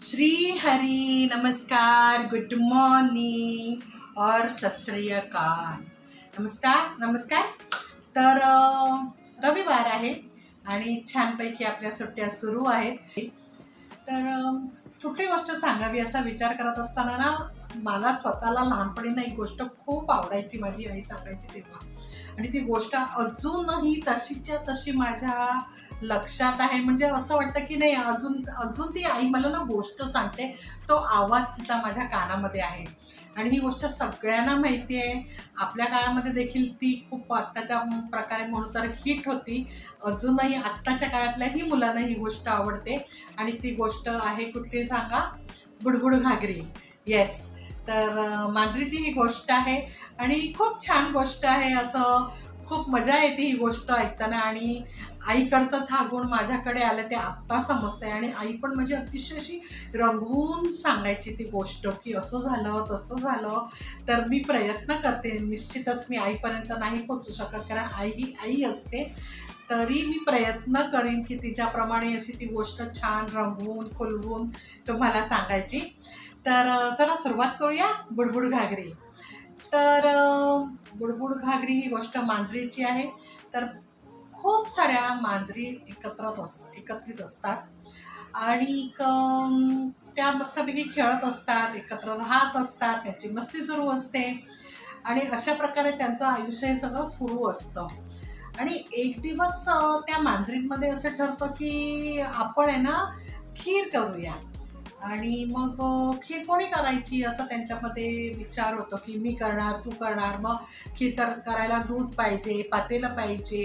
श्री हरी नमस्कार, good morning और सत श्री अकाल. नमस्कार नमस्कार. तर रविवार आहे आणि छानपैकी आपल्या सुट्ट्या सुरू आहेत. तर कुठली गोष्ट सांगावी असा विचार करत असताना ना, मला स्वतःला लहानपणी ना एक गोष्ट खूप आवडायची, माझी आई सांगायची तेव्हा. आणि ती गोष्ट अजूनही तशीच्या तशी माझ्या लक्षात आहे. म्हणजे असं वाटतं की नाही, अजून अजून ती आई मला ना गोष्ट सांगते, तो आवाज तिचा माझ्या कानामध्ये आहे. आणि ही गोष्ट सगळ्यांना माहिती आहे. आपल्या काळामध्ये देखील ती खूप आत्ताच्या प्रकारे म्हणू तर हिट होती. अजूनही आत्ताच्या काळातल्याही मुलांना ही गोष्ट आवडते. आणि ती गोष्ट आहे कुठली सांगा? बुडबुड घागरी. येस. तर मांजरीची ही गोष्ट आहे आणि खूप छान गोष्ट आहे. असं खूप मजा येते ही गोष्ट ऐकताना. आणि आईकडचंच हा गुण माझ्याकडे आलं ते आत्ता समजतंय. आणि आई पण म्हणजे अतिशय अशी रंगवून सांगायची ती गोष्ट, की असं झालं तसं झालं. तर मी प्रयत्न करते, निश्चितच मी आईपर्यंत नाही पोचू शकत, कारण आई ही आई असते. तरी मी प्रयत्न करीन की तिच्याप्रमाणे अशी ती गोष्ट छान रंगवून खुलवून तुम्हाला सांगायची. तर चला सुरुवात करूया. बुडबुड घागरी. तर बुडबुड घागरी ही गोष्ट मांजरीची आहे. तर खूप साऱ्या मांजरी एकत्रित असतात आणि त्या मस्तपैकी खेळत असतात, एकत्र राहत असतात, त्यांची मस्ती सुरू असते. आणि अशा प्रकारे त्यांचं आयुष्य हे सगळं सुरू असतं. आणि एक दिवस त्या मांजरींमध्ये असं ठरतं की आपण आहे ना खीर करूया. आणि मग खीर कोणी करायची असं त्यांच्यामध्ये विचार होतो, की मी करणार, तू करणार. मग खीर करायला दूध पाहिजे, पातेलं पाहिजे,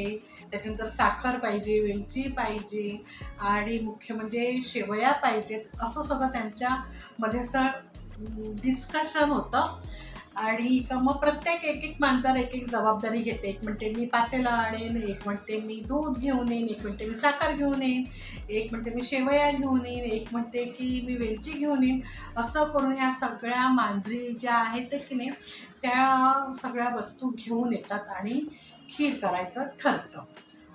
त्याच्यानंतर साखर पाहिजे, वेलची पाहिजे आणि मुख्य म्हणजे शेवया पाहिजेत. असं सगळं त्यांच्यामध्ये असं डिस्कशन होतं. आणि मग प्रत्येक एक एक माणसाला एक एक जबाबदारी घेते. एक म्हणते मी पातेलं आणेन, एक म्हणते मी दूध घेऊन येईन, एक म्हणते मी साखर घेऊन येईन, एक म्हणते मी शेवया घेऊन येईन, एक म्हणते की मी वेलची घेऊन येईन. असं करून ह्या सगळ्या मांजरी ज्या आहेत ते की नाही, त्या सगळ्या वस्तू घेऊन येतात आणि खीर करायचं ठरतं.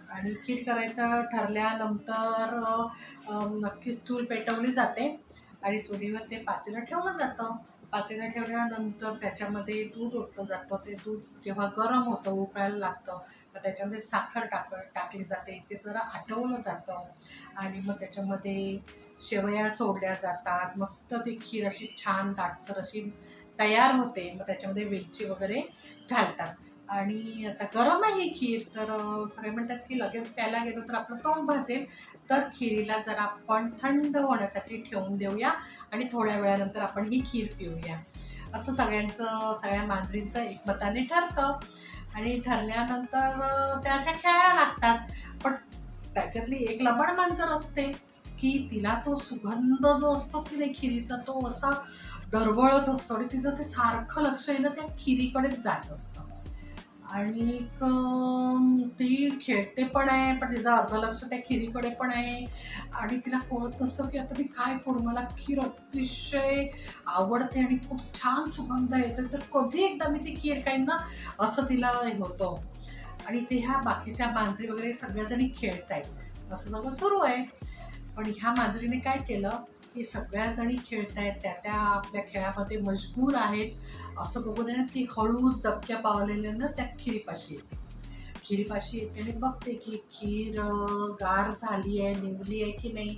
आणि खीर करायचं ठरल्यानंतर नक्कीच चूल पेटवली जाते आणि चुलीवर ते पातेलं ठेवलं जातं. पातेलं ठेवल्यानंतर त्याच्यामध्ये दूध ओतलं जातं. ते दूध जेव्हा गरम होतं, उकळायला लागतं, तर त्याच्यामध्ये साखर टाकली जाते. ते जरा आटवलं जातं आणि मग त्याच्यामध्ये शेवया सोडल्या जातात. मस्त ती खीर अशी छान दाटसर अशी तयार होते. मग त्याच्यामध्ये वेलची वगैरे घालतात. आणि आता गरम आहे ही खीर, तर सगळे म्हणतात की लगेच प्यायला गेलो तर आपलं तोंड भाजेल. तर खिरीला जरा आपण थंड होण्यासाठी ठेवून देऊया आणि थोड्या वेळानंतर आपण ही खीर पिऊया. असं सगळ्या मांजरींचं एकमताने ठरतं. आणि ठरल्यानंतर त्या अशा खेळायला लागतात. पण त्याच्यातली एक लबाड मांजर असते, की तिला तो सुगंध जो असतो की नाही खिरीचा, तो असा दरवळत असतो आणि तिचं ते सारखं लक्ष आहे ना त्या खिरीकडेच जात असतं. आणि ती खेळते पण आहे, पण तिचं अर्ध लक्ष त्या खिरीकडे पण आहे. आणि तिला कळत नसतं की आता मी काय करू, मला खीर अतिशय आवडते आणि खूप छान सुगंध येतो, तर कधी एकदा मी ती खीर खाईन ना, असं तिला हे होतं. आणि ते ह्या बाकीच्या मांजरी वगैरे सगळ्याजणी खेळतायत, असं सगळं सुरू आहे. पण ह्या मांजरीने काय केलं, की सगळ्याजणी खेळतायत, त्या आपल्या खेळामध्ये मशगूल आहेत, असं बघून आहे ना ती हळूच दबक्या पावलेल्यानं त्या खिरीपाशी येते. खिरीपाशी येते आणि बघते की खीर गार झाली आहे, निवली आहे की नाही,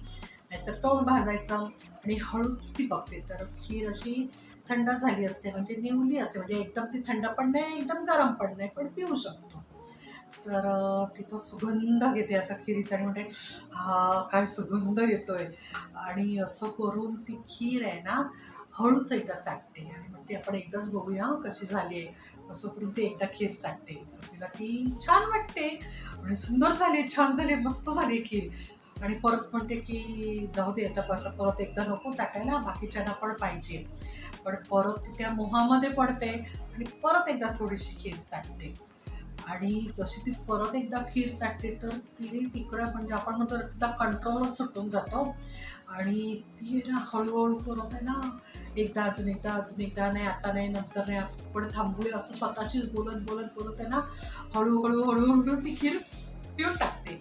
नाहीतर तोंड भाजायचं. आणि हळूच ती बघते, तर खीर अशी थंड झाली असते, म्हणजे निवली असते, म्हणजे एकदम ती थंड पण नाही, एकदम गरम पण नाही, पण पिऊ शकतो. तर ती तो सुगंध घेते असा खिरीचा आणि म्हणते, हा काय सुगंध येतोय. आणि असं करून ती खीर आहे ना हळूच एकदा चाटते आणि म्हणते आपण एकदाच बघूया कशी झाली आहे. असं करून ती एकदा खीर चाटते, तर तिला ती छान वाटते आणि सुंदर झाली, छान झाली, मस्त झाली खीर. आणि परत म्हणते की जाऊ दे आता, असं परत एकदा नको चाटायला, बाकीच्यांना पण पाहिजे. पण परत ती त्या मोहामध्ये पडते आणि परत एकदा थोडीशी खीर चाटते. आणि जशी ती परत एकदा खीर चाटते, तर ती तिकडं म्हणजे आपण म्हणतो तिचा कंट्रोलच सुटून जातो. आणि ती ना हळूहळू करत आहे ना, एकदा अजून एकदा अजून एकदा, नाही आता नाही, नंतर नाही, आपण थांबूया, असं स्वतःशीच बोलत बोलत बोलत आहे ना, हळूहळू हळूहळू ती खीर पिऊन टाकते.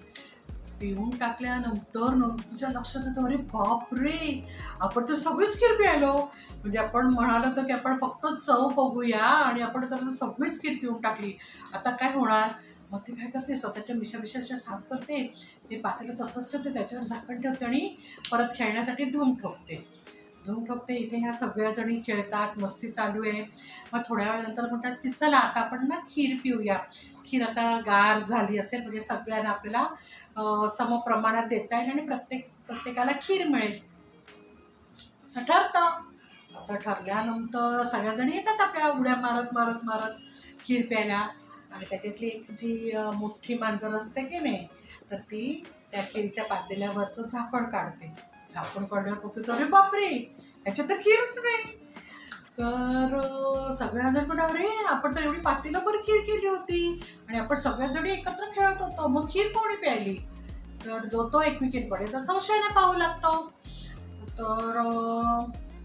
पिऊन टाकल्यानंतर तुझ्या लक्षात येतं, अरे बापरे, आपण तर सगळीच खीर प्यायलो. म्हणजे आपण म्हणालो होतो की आपण फक्त चव बघूया आणि आपण तर सगळीच खीर पिऊन टाकली. आता काय होणार? मग ती काय करते, स्वतःच्या मिशा साफ करते, ते पातेलं तसंच ठेवते, त्याच्यावर झाकण ठेवते आणि परत खेळण्यासाठी धूम ठोकते. इथे ह्या सगळ्याजणी खेळतात, मस्ती चालू आहे. मग थोड्या वेळानंतर म्हणतात की चला आता आपण ना खीर पिऊया. खीर आता गार झाली असेल म्हणजे सगळ्यांना आपल्याला समप्रमाणात देता येईल आणि प्रत्येकाला खीर मिळेल असं ठरतं. असं ठरल्यानंतर सगळ्याजणी येतात आपल्या उड्या मारत मारत मारत खीर प्यायला. आणि त्याच्यातली एक जी मोठी मांजर असते की नाही, तर ती त्या खीरच्या पातेल्यावरचं झाकण काढते. झाकण काढल्यावर बघतो, अरे बापरे, याच्यात तर खीरच नाही. तर सगळ्याजण पण, अरे आपण तर एवढी पातेल्यावर खीर केली होती आणि आपण सगळ्याजणी एकत्र खेळत होतो, मग खीर कोणी प्यायली? तर जो तो एकमेकींकडे तर संशयाने पाहू लागतो. तर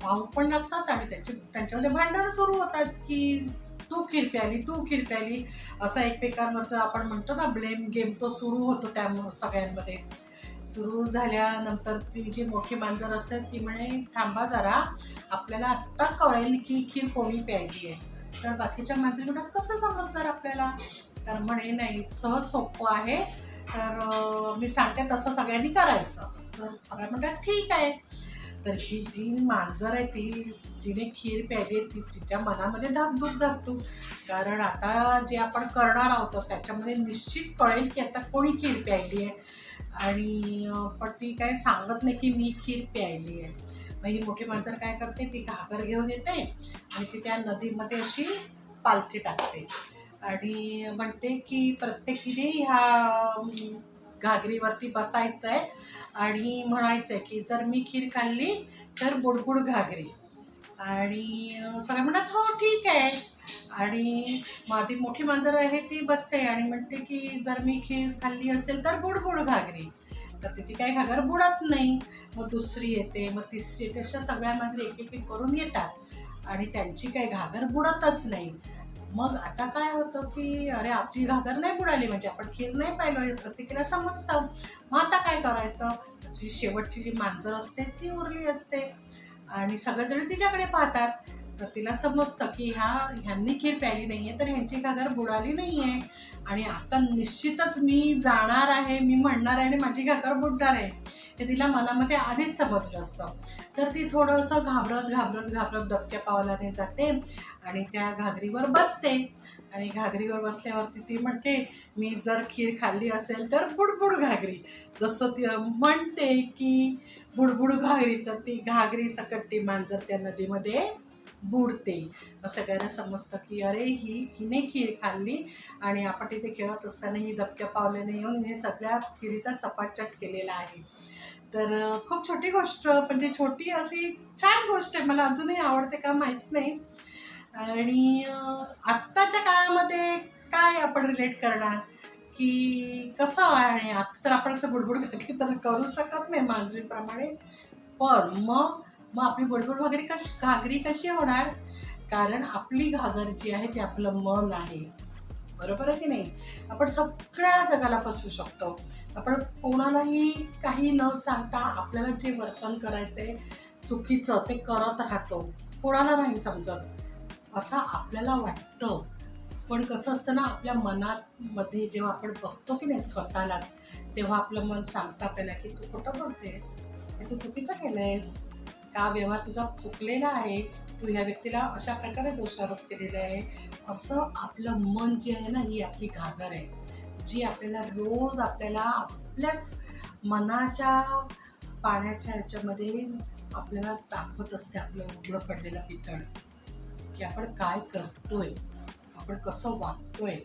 पाहू पण लागतात आणि त्यांच्यामध्ये भांडणं सुरू होतात की तू खीर प्यायली असा एकमेकांवरचा आपण म्हणतो ना ब्लेम गेम, तो सुरू होतो त्या सगळ्यांमध्ये. सुरू झाल्यानंतर ती जी मोठी मांजर असते ती म्हणे, थांबा जरा, आपल्याला आत्ता कळेल की खीर कोणी प्यायली आहे. तर बाकीच्या मांजरी म्हणतात, कसं समजणार आपल्याला? तर म्हणे, नाही, सहज सोपं आहे, तर मी सांगते तसं सगळ्यांनी करायचं. तर सगळ्या म्हणतात ठीक आहे. तर ही जी मांजर आहे ती जिने खीर प्यायली ती तिच्या मनामध्ये धाकधूक. कारण आता जे आपण करणार आहोत तर त्याच्यामध्ये निश्चित कळेल की आता कोणी खीर प्यायली आहे. आणि पण ती काय सांगत नाही की मी खीर प्यायली आहे. मग ही मोठी मांजर काय करते, ती घागर घेऊन येते आणि ती त्या नदीमध्ये अशी पालथी टाकते आणि म्हणते की प्रत्येकीने ह्या घागरीवरती बसायचं आहे आणि म्हणायचं आहे की जर मी खीर खाल्ली तर बुडबुड घागरी. आणि सगळे म्हणतात हो ठीक आहे. आणि माझी मोठी मांजर आहे ती बसते आणि म्हणते की जर मी खीर खाल्ली असेल तर बुडबुड घागरी. तर तिची काही घागर बुडत नाही. मग दुसरी येते, मग तिसरी येते, अशा सगळ्या मांजरी एक करून येतात आणि त्यांची काही घागर बुडतच नाही. मग आता काय होतं की अरे आपली घागर नाही बुडाली म्हणजे आपण खीर नाही पाहिलं हे प्रत्येकाला समजतं. मग आता काय करायचं? जी शेवटची जी मांजर असते ती उरली असते आणि सगळेजण तिच्याकडे पाहतात. तर तिला समजतं की ह्यांनी खीर प्यायली नाही आहे तर ह्यांची घागर बुडाली नाही आहे आणि आता निश्चितच मी जाणार आहे, मी म्हणणार आहे आणि माझी घागर बुडणार आहे, हे तिला मनामध्ये आधीच समजलं असतं. तर ती थोडंसं घाबरत दबक्या पावलाने जाते आणि त्या घागरीवर बसते. आणि घागरीवर बसल्यावरती ती म्हणते, मी जर खीर खाल्ली असेल तर बुडबुड घागरी. जसं ती म्हणते की बुडबुड घागरी, तर ती घागरी सकट ती मांजर त्या नदीमध्ये बुडते. सगळ्यांना समजतं की अरे हिने खीर खाल्ली आणि आपण तिथे खेळत असताना ही दबक्या पावलाने येऊन हिने सगळ्या खिरीचा सपाटचट केलेला आहे. तर खूप छोटी गोष्ट, म्हणजे छोटी अशी छान गोष्ट आहे, मला अजूनही आवडते का माहीत नाही. आणि आत्ताच्या काळामध्ये काय आपण रिलेट करणार की कसं आहे, आता तर आपण असं बुडबुड घागरी तर करू शकत नाही मांजरीप्रमाणे. पण मग आपली बुडबुड घागरी कशी होणार? कारण आपली घागर जी आहे ती आपलं मन आहे. बरोबर आहे की नाही? आपण सगळ्या जगाला फसवू शकतो. आपण कोणालाही काही न सांगता आपल्याला जे वर्तन करायचंय चुकीचं ते करत राहतो. कोणाला नाही समजत असं आपल्याला वाटतं. पण कसं असतं ना, आपल्या मध्ये जेव्हा आपण बघतो की नाही स्वतःलाच, तेव्हा आपलं मन सांगतं आपल्याला की तू खोटं बोलतेस, हे तू चुकीचं केलंयस, का व्यवहार तुझा चुकलेला आहे, तू ह्या व्यक्तीला अशा प्रकारे दोषारोप केलेला आहे. असं आपलं मन जे आहे ना, ही आपली घागर आहे, जी आपल्याला रोज आपल्याच मनाच्या पाण्याच्या ह्याच्यामध्ये आपल्याला दाखवत असते आपलं उघडं पडलेलं पितळ, की आपण काय करतोय, आपण कसं वागतोय.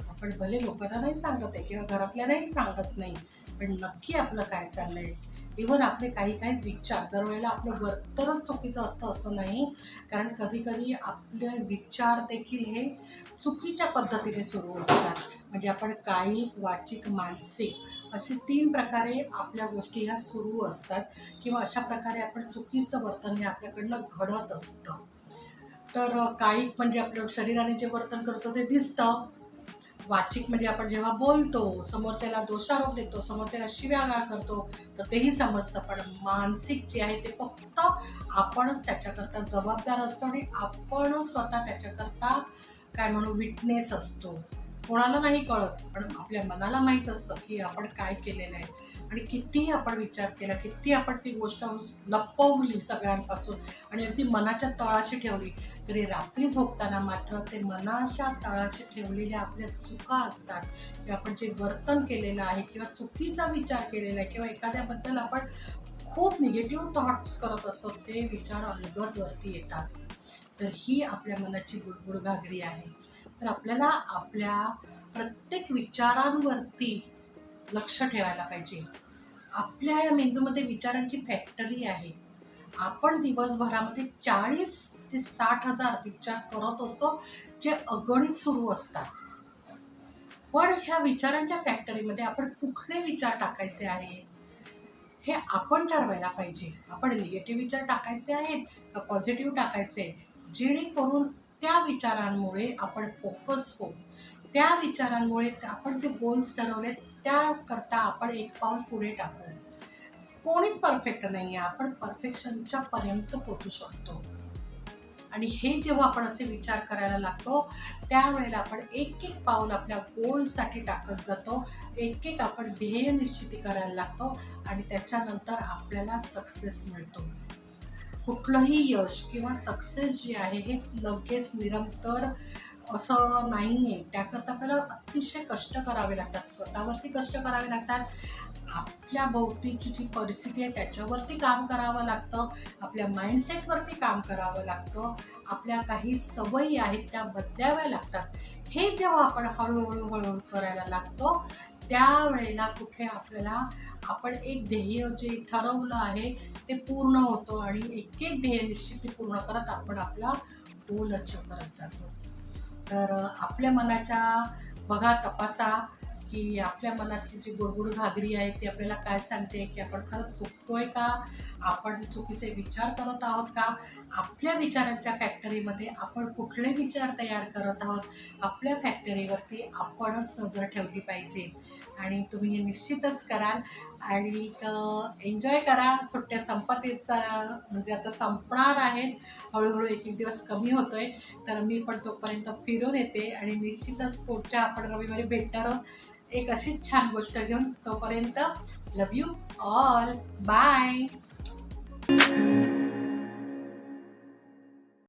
आपण भले लोकांना नाही सांगत आहे किंवा घरातल्यांनाही सांगत नाही, पण नक्की आपलं काय चाललंय. इव्हन आपले काही विचार, दरवेळेला आपलं वर्तनच चुकीचं असतं असं नाही, कारण कधी आपले विचार देखील हे चुकीच्या पद्धतीने सुरू असतात. म्हणजे आपण कायिक, वाचिक, मानसिक असे 3 प्रकारे आपल्या गोष्टी ह्या सुरू असतात किंवा अशा प्रकारे आपण चुकीचं वर्तन हे आपल्याकडनं घडत असतं. तर कायिक म्हणजे आपलं शरीराने जे वर्तन करतो ते दिसतं. वाचिक म्हणजे आपण जेव्हा बोलतो, समोरच्याला दोषारोप देतो, समोरच्याला शिव्यागाळ करतो, तर तेही समजतं. पण मानसिक जे आहे ते फक्त आपणच त्याच्याकरता जबाबदार असतो आणि आपण स्वतः त्याच्याकरता काय म्हणू विटनेस असतो. कोणाला नाही कळत, पण आपल्या मनाला माहीत असतं की आपण काय केलेलं आहे आणि किती आपण विचार केला, किती आपण ती गोष्ट लपवली सगळ्यांपासून आणि अगदी मनाच्या तळाशी ठेवली. तरी रात्री झोपताना मात्र ते मनाच्या तळाशी ठेवलेल्या आपल्या चुका असतात किंवा आपण जे वर्तन केलेलं आहे किंवा चुकीचा विचार केलेला आहे किंवा एखाद्याबद्दल आपण खूप निगेटिव्ह थॉट्स करत असतो, ते विचार अलगद वरती येतात. तर ही आपल्या मनाची गुडगुड घागरी आहे. तर आपल्याला आपल्या प्रत्येक विचारांवरती लक्ष ठेवायला पाहिजे. आपल्या या मेंदूमध्ये विचारांची फॅक्टरी आहे. आपण दिवसभरामध्ये 40 ते 60,000 विचार करत असतो, जे अगणित सुरू असतात. पण ह्या विचारांच्या फॅक्टरीमध्ये आपण कुठले विचार टाकायचे आहेत, हे आपण ठरवायला पाहिजे. आपण निगेटिव्ह विचार टाकायचे आहेत का पॉझिटिव्ह टाकायचे, जेणेकरून त्या विचारांमुळे आपण फोकस होऊ. त्या विचारांमुळे आपण जे गोल्स ठरवले त्याकरता आपण एक पाऊल पुढे टाकू. कोणीच परफेक्ट नाही आहे, आपण परफेक्शनच्या पर्यंत पोहोचू शकतो. आणि हे जेव्हा आपण असे विचार करायला लागतो, त्यावेळेला आपण एक एक पाऊल आपल्या गोलसाठी टाकत जातो, एक एक आपण ध्येय निश्चिती करायला लागतो आणि त्याच्यानंतर आपल्याला सक्सेस मिळतो. कुठलंही यश किंवा सक्सेस जे आहे हे लगेच निरंतर असं नाही आहे. त्याकरता आपल्याला अतिशय कष्ट करावे लागतात, स्वतःवरती कष्ट करावे लागतात, आपल्या भोवतीची जी परिस्थिती आहे त्याच्यावरती काम करावं लागतं, आपल्या माइंडसेटवरती काम करावं लागतं, आपल्या काही सवयी आहेत त्या बदलाव्या लागतात. हे जेव्हा आपण हळूहळू करायला लागतो, त्यावेळेला कुठे आपल्याला आपण एक ध्येय जे ठरवलं आहे ते पूर्ण होतो आणि एक एक ध्येय निश्चित पूर्ण करत आपण आपला गोल अचीव करत जातो. तर आपल्या मनाच्या बघा तपासा की आपल्या मनातली जी गुडगुड घागरी आहे ती आपल्याला काय सांगते, की आपण खरंच चुकतोय का, आपण चुकीचे विचार करत आहोत का, आपल्या विचारांच्या फॅक्टरीमध्ये आपण कुठले विचार तयार करत आहोत. आपल्या फॅक्टरीवरती आपणच नजर ठेवली पाहिजे आणि तुम्ही हे निश्चितच कराल आणि एन्जॉय करा. सुट्ट्या संपत येत म्हणजे आता संपणार आहेत, हळूहळू एक एक दिवस कमी होतोय, तर मी पण तोपर्यंत फिरून येते आणि निश्चितच पुढच्या आपण रविवारी भेटणार आहोत एक अशीच छान गोष्ट घेऊन. तोपर्यंत लव यू ऑल, बाय.